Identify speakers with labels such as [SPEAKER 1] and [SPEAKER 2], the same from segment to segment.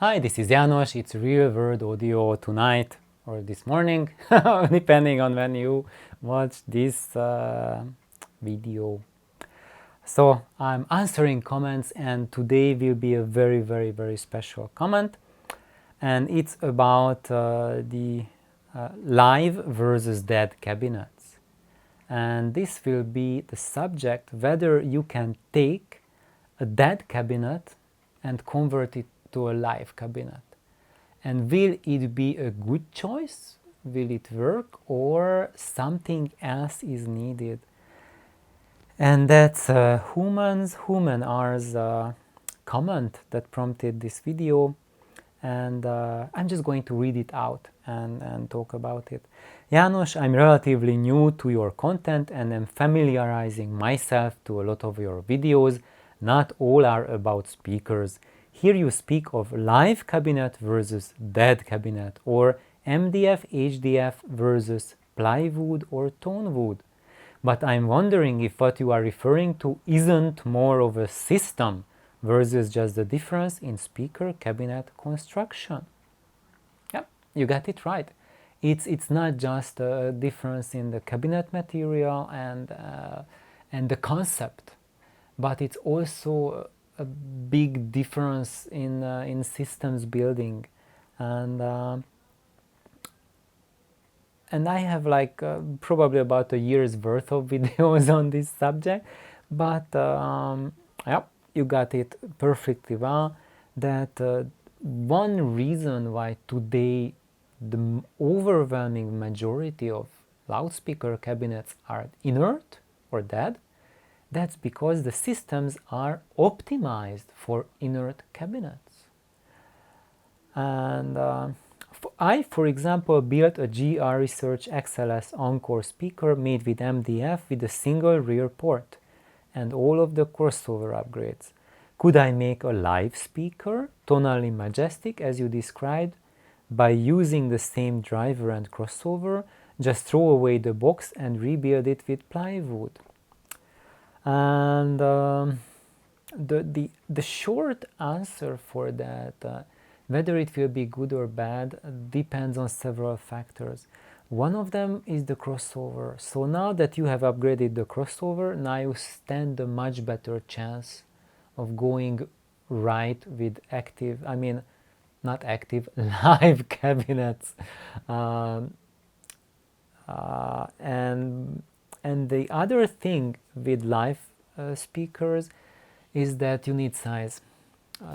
[SPEAKER 1] Hi, this is János. It's real world audio tonight or this morning, depending on when you watch this video. So I'm answering comments, and today will be a very special comment, and it's about the live versus dead cabinets. And this will be the subject whether you can take a dead cabinet and convert it to a live cabinet. And will it be a good choice? Will it work, or something else is needed? And that's Human R's comment that prompted this video, and I'm just going to read it out and talk about it. János, I'm relatively new to your content and am familiarizing myself to a lot of your videos. Not all are about speakers. Here you speak of live cabinet versus dead cabinet, or MDF, HDF versus plywood or tone wood. But I'm wondering if what you are referring to isn't more of a system versus just the difference in speaker cabinet construction. Yeah, you got it right. It's not just a difference in the cabinet material and the concept, but it's also a big difference in systems building, and I have like probably about a year's worth of videos on this subject, but yeah, you got it perfectly well. That one reason why today the overwhelming majority of loudspeaker cabinets are inert or dead, that's because the systems are optimized for inert cabinets. And I, for example, built a GR Research XLS Encore speaker made with MDF with a single rear port and all of the crossover upgrades. Could I make a live speaker, tonally majestic as you described, by using the same driver and crossover? Just throw away the box and rebuild it with plywood. And the short answer for that, whether it will be good or bad, depends on several factors. One of them is the crossover. So now that you have upgraded the crossover, now you stand a much better chance of going right with active, I mean, not active, live cabinets. And the other thing with live speakers is that you need size.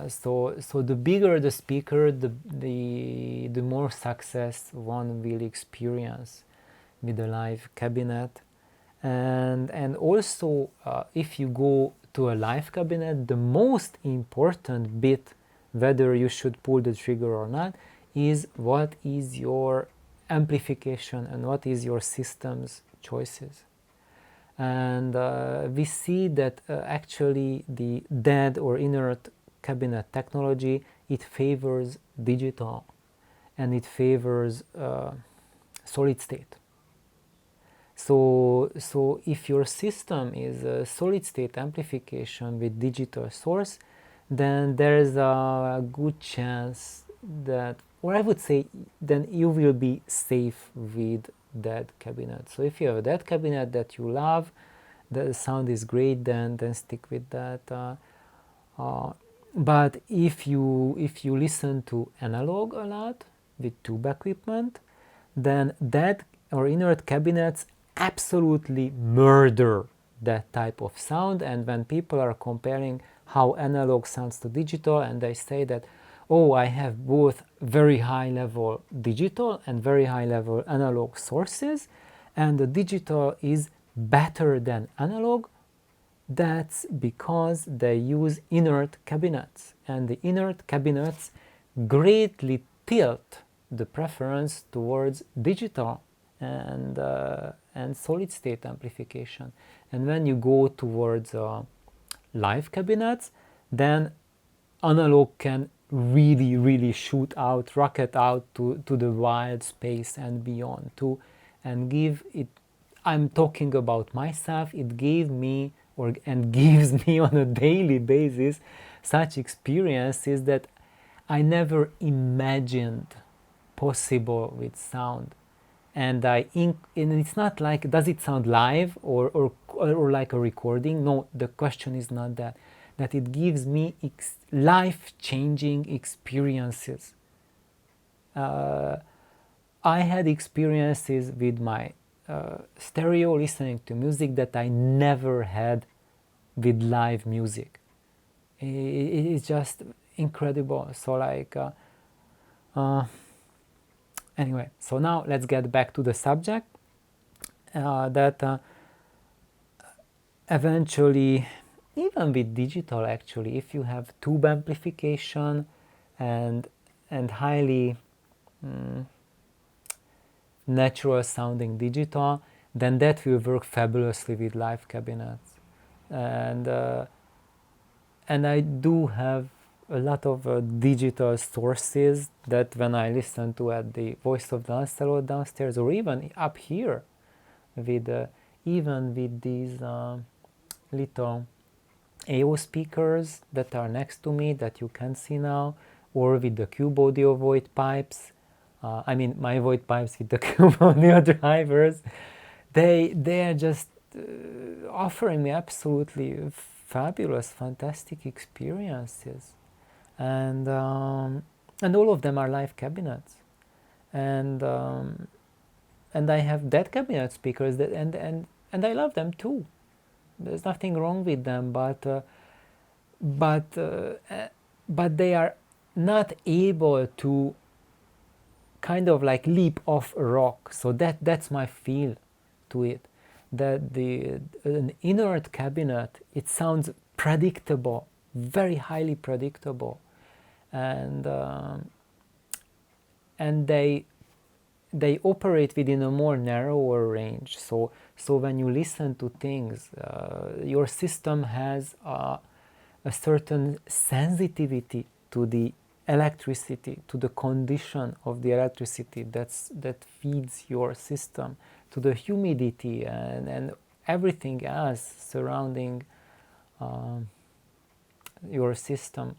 [SPEAKER 1] So the bigger the speaker, the more success one will experience with a live cabinet. And also, if you go to a live cabinet, the most important bit, whether you should pull the trigger or not, is what is your amplification and what is your system's choices. And we see that actually the dead or inert cabinet technology, it favors digital and it favors solid state. So if your system is a solid state amplification with digital source, then there's a good chance that, or I would say, then you will be safe with dead cabinet. So if you have a dead cabinet that you love, the sound is great, then stick with that. But if you listen to analog a lot with tube equipment, then dead or inert cabinets absolutely murder that type of sound. And when people are comparing how analog sounds to digital, and they say that, oh, I have both very high level digital and very high level analog sources, and the digital is better than analog, that's because they use inert cabinets, and the inert cabinets greatly tilt the preference towards digital and solid state amplification. And when you go towards live cabinets, then analog can really shoot out, rocket out to the wild space and beyond too, and give it, I'm talking about myself, it gave me and gives me on a daily basis such experiences that I never imagined possible with sound. And and it's not like, does it sound live or like a recording? No, the question is not that. That it gives me life-changing experiences. I had experiences with my stereo listening to music that I never had with live music. It's just incredible. So like, anyway, so now let's get back to the subject. That eventually, even with digital, actually, if you have tube amplification and highly natural sounding digital, then that will work fabulously with live cabinets. And I do have a lot of digital sources that when I listen to at the Voice of Lancelot downstairs, or even up here with even with these little AO speakers that are next to me that you can see now, or with the Cube Audio void pipes. I mean, my void pipes with the Cube Audio drivers. They are just offering me absolutely fabulous, fantastic experiences, and all of them are live cabinets, and I have dead cabinet speakers that and I love them too. There's nothing wrong with them, but they are not able to kind of like leap off a rock. So that's my feel to it. That an inert cabinet, it sounds predictable, very highly predictable, and they operate within a more narrower range. So when you listen to things, your system has a certain sensitivity to the electricity, to the condition of the electricity that feeds your system, to the humidity and everything else surrounding your system.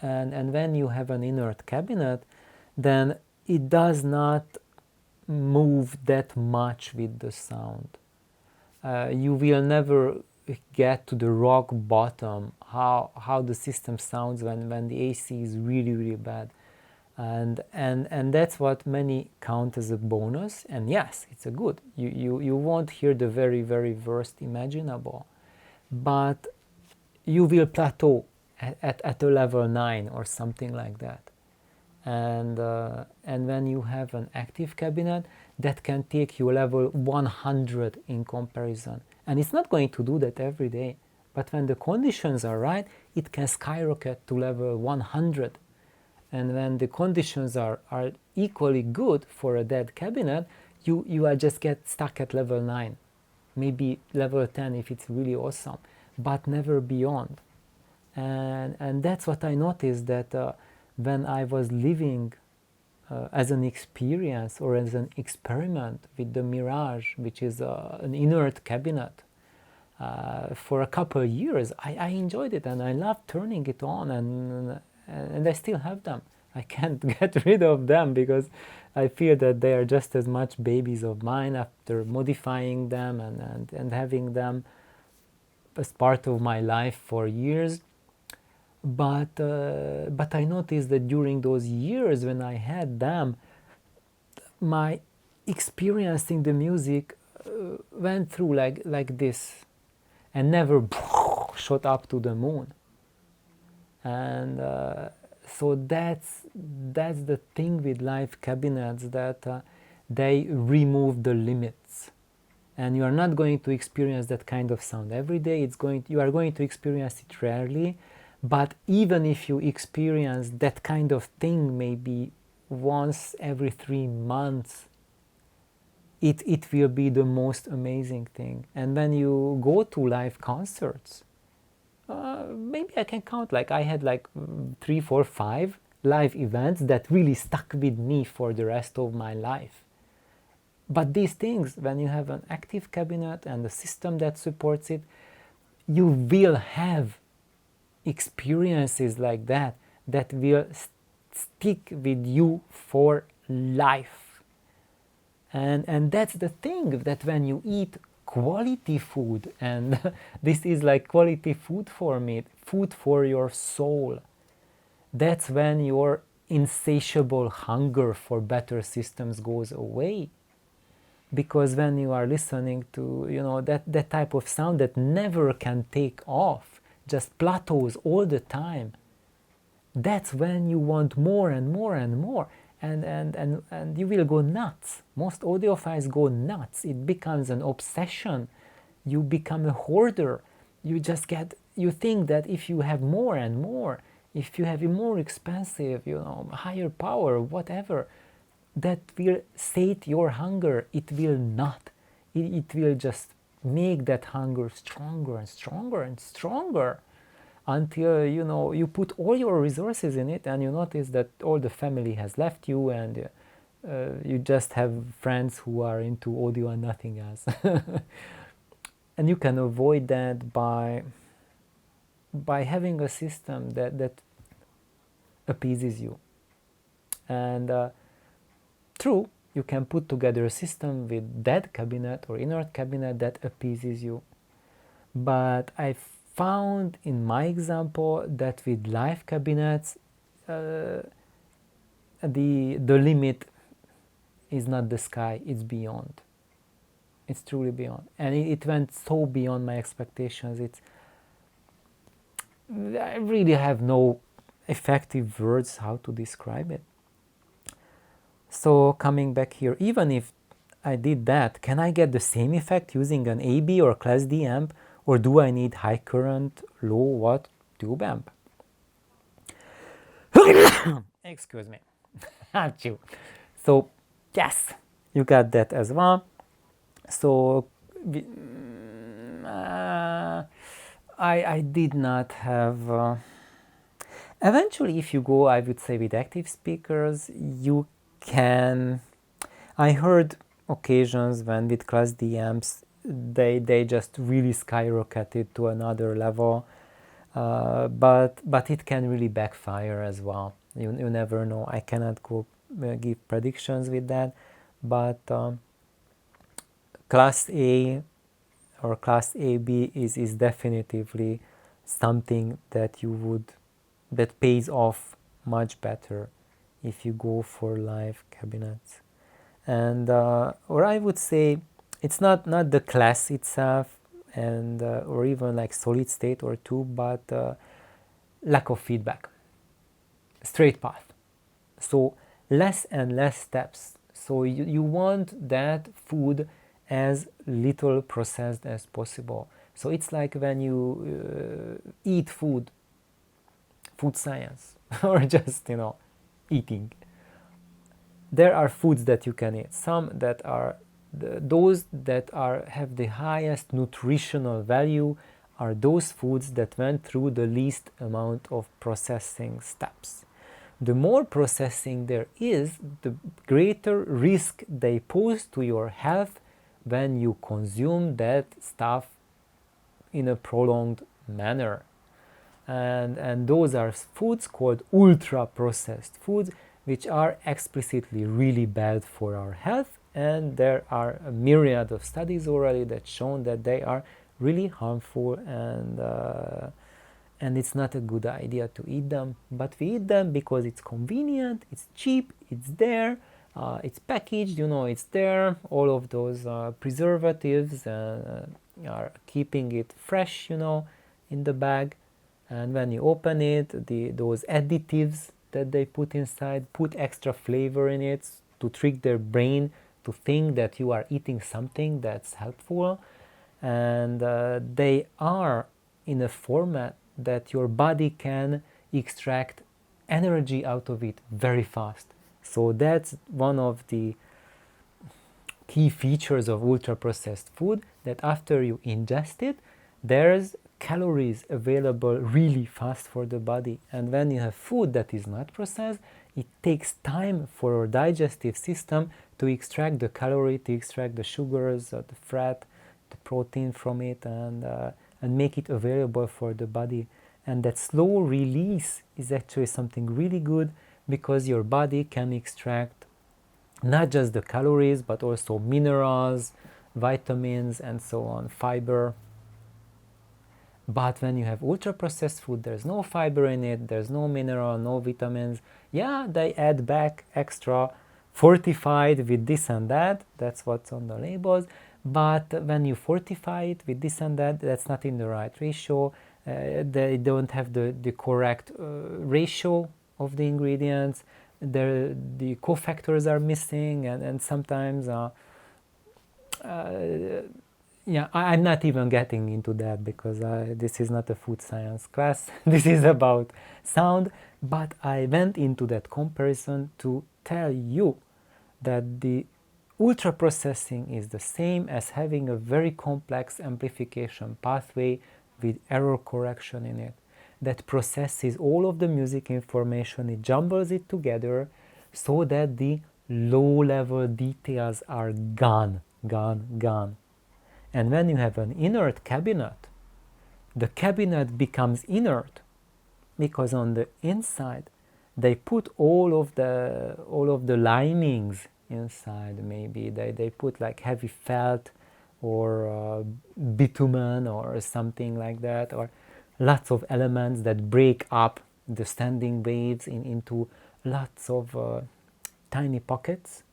[SPEAKER 1] And when you have an inert cabinet, then it does not move that much with the sound. You will never get to the rock bottom, how the system sounds when the AC is really bad. And that's what many count as a bonus. And yes, it's a good. You won't hear the very worst imaginable, but you will plateau at a level 9 or something like that. And when you have an active cabinet, that can take you level 100 in comparison. And it's not going to do that every day, but when the conditions are right, it can skyrocket to level 100. And when the conditions are equally good for a dead cabinet, you are just get stuck at level 9, maybe level 10 if it's really awesome, but never beyond. And that's what I noticed, that when I was living as an experience or as an experiment with the Mirage, which is an inert cabinet, for a couple of years, I enjoyed it and I loved turning it on, and I still have them. I can't get rid of them because I feel that they are just as much babies of mine after modifying them and having them as part of my life for years. But I noticed that during those years when I had them, my experiencing the music went through like this and never shot up to the moon. And so that's the thing with live cabinets, that they remove the limits, and you are not going to experience that kind of sound every day. You are going to experience it rarely. But even if you experience that kind of thing maybe once every 3 months, it will be the most amazing thing. And when you go to live concerts, maybe I can count, like I had like 3, 4, 5 live events that really stuck with me for the rest of my life. But these things, when you have an active cabinet and a system that supports it, you will have experiences like that that will stick with you for life. And that's the thing, that when you eat quality food, and this is like quality food for me, food for your soul, that's when your insatiable hunger for better systems goes away. Because when you are listening to, that type of sound that never can take off, just plateaus all the time, that's when you want more and more and more, and you will go nuts. Most audiophiles go nuts. It becomes an obsession. You become a hoarder. You think that if you have more and more, if you have a more expensive, higher power, whatever, that will sate your hunger. It will not. It will just make that hunger stronger and stronger and stronger, until you put all your resources in it, and you notice that all the family has left you, and you just have friends who are into audio and nothing else. And you can avoid that by having a system that appeases you. And true, you can put together a system with dead cabinet or inert cabinet that appeases you. But I found in my example that with live cabinets, the limit is not the sky, it's beyond. It's truly beyond. And it went so beyond my expectations. I really have no effective words how to describe it. So coming back here, even if I did that, can I get the same effect using an AB or Class D amp, or do I need high current, low watt tube amp? Excuse me. Achoo. So yes, you got that as well. So I did not have... eventually, if you go, I would say, with active speakers, you can... I heard occasions when with Class D amps, they just really skyrocketed to another level, but it can really backfire as well. You never know. I cannot go give predictions with that, but Class A or Class AB is definitively something that that pays off much better if you go for live cabinets. And or I would say it's not the class itself, and or even like solid state or tube, but lack of feedback, straight path. So less and less steps. So you want that food as little processed as possible. So it's like when you eat food science, or just eating. There are foods that you can eat. Some that are those that have the highest nutritional value are those foods that went through the least amount of processing steps. The more processing there is, the greater risk they pose to your health when you consume that stuff in a prolonged manner. And those are foods called ultra processed foods, which are explicitly really bad for our health, and there are a myriad of studies already that shown that they are really harmful, and it's not a good idea to eat them. But we eat them because it's convenient, it's cheap, it's there, it's packaged, it's there. All of those preservatives are keeping it fresh, in the bag. And when you open it, those additives that they put inside put extra flavor in it to trick their brain to think that you are eating something that's helpful. And they are in a format that your body can extract energy out of it very fast. So that's one of the key features of ultra-processed food, that after you ingest it, there's calories available really fast for the body. And when you have food that is not processed, it takes time for your digestive system to extract the calorie, to extract the sugars, the fat, the protein from it, and make it available for the body. And that slow release is actually something really good, because your body can extract not just the calories, but also minerals, vitamins, and so on, fiber. But when you have ultra-processed food, there's no fiber in it, there's no mineral, no vitamins. Yeah, they add back extra fortified with this and that, that's what's on the labels. But when you fortify it with this and that, that's not in the right ratio. They don't have the correct ratio of the ingredients. The cofactors are missing, and sometimes yeah, I'm not even getting into that, because this is not a food science class. This is about sound. But I went into that comparison to tell you that the ultra processing is the same as having a very complex amplification pathway with error correction in it, that processes all of the music information, it jumbles it together so that the low level details are gone. And when you have an inert cabinet, the cabinet becomes inert, because on the inside they put all of the linings inside. Maybe they put like heavy felt or bitumen or something like that, or lots of elements that break up the standing waves into lots of tiny pockets.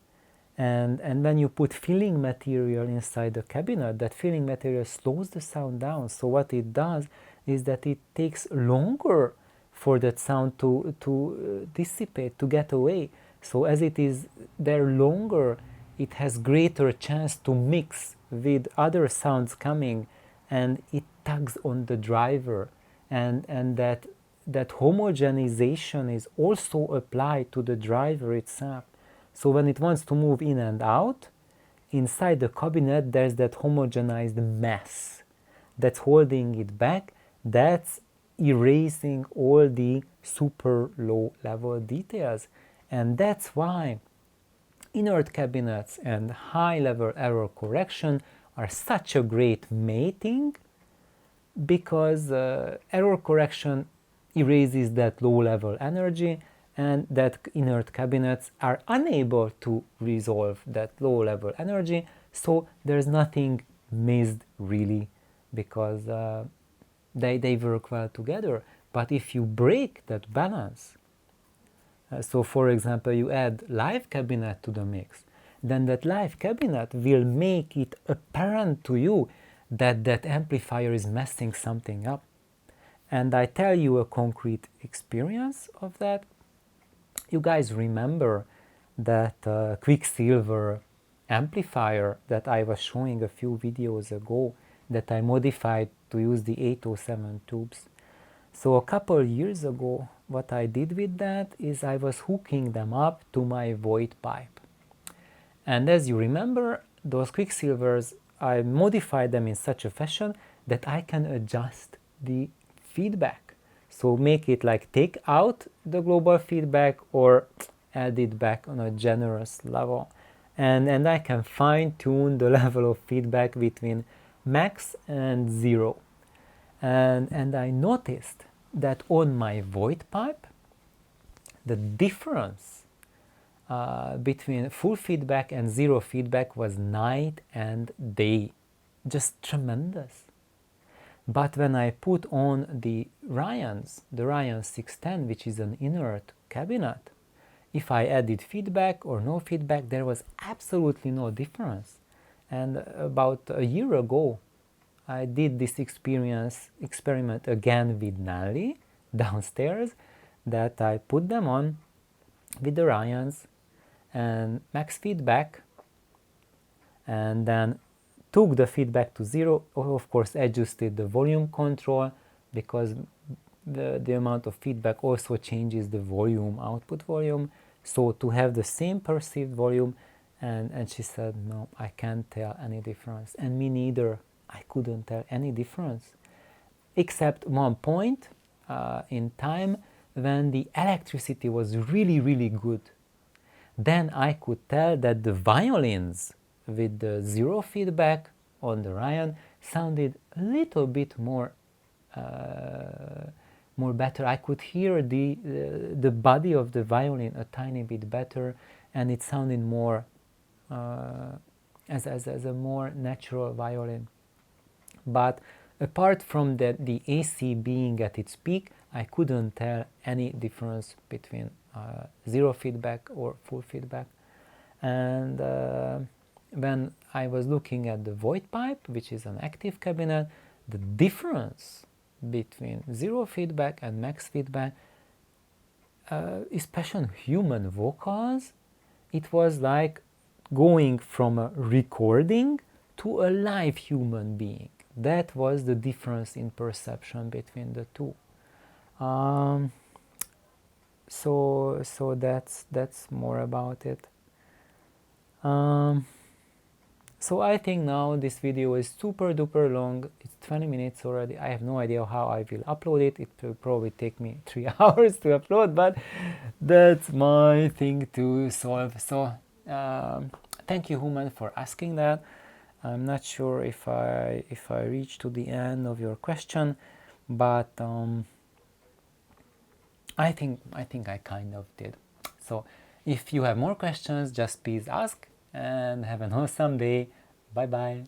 [SPEAKER 1] And when you put filling material inside the cabinet, that filling material slows the sound down. So what it does is that it takes longer for that sound to dissipate, to get away. So as it is there longer, it has greater chance to mix with other sounds coming, and it tugs on the driver. And that homogenization is also applied to the driver itself. So when it wants to move in and out, inside the cabinet there's that homogenized mass that's holding it back, that's erasing all the super low level details. And that's why inert cabinets and high level error correction are such a great mating, because error correction erases that low level energy, and that inert cabinets are unable to resolve that low level energy. So there's nothing missed really, because they work well together. But if you break that balance, so for example you add live cabinet to the mix, then that live cabinet will make it apparent to you that that amplifier is messing something up. And I tell you a concrete experience of that. You guys remember that Quicksilver amplifier that I was showing a few videos ago, that I modified to use the 807 tubes. So a couple years ago, what I did with that is I was hooking them up to my void pipe. And as you remember, those Quicksilvers, I modified them in such a fashion that I can adjust the feedback. So make it like take out the global feedback or add it back on a generous level. And I can fine tune the level of feedback between max and 0. And I noticed that on my void pipe, the difference between full feedback and 0 feedback was night and day. Just tremendous. But when I put on the Ryan 610, which is an inert cabinet, if I added feedback or no feedback, there was absolutely no difference. And about a year ago, I did this experiment again with Nelly downstairs, that I put them on with the Ryans and max feedback, and then took the feedback to 0, of course adjusted the volume control, because the amount of feedback also changes the volume, output volume, so to have the same perceived volume. And she said, no, I can't tell any difference. And me neither, I couldn't tell any difference. Except one point in time when the electricity was really, really good. Then I could tell that the violins with the 0 feedback on the Ryan sounded a little bit more more better. I could hear the body of the violin a tiny bit better, and it sounded more as a more natural violin. But apart from that, the AC being at its peak, I couldn't tell any difference between zero feedback or full feedback. And when I was looking at the void pipe, which is an active cabinet, the difference between zero feedback and max feedback, especially human vocals, it was like going from a recording to a live human being. That was the difference in perception between the two. So that's more about it. So I think now this video is super duper long. It's 20 minutes already. I have no idea how I will upload it. It will probably take me 3 hours to upload, but that's my thing to solve. So thank you, Human, for asking that. I'm not sure if I reached to the end of your question, but I think I kind of did. So if you have more questions, just please ask, and have an awesome day. Bye bye.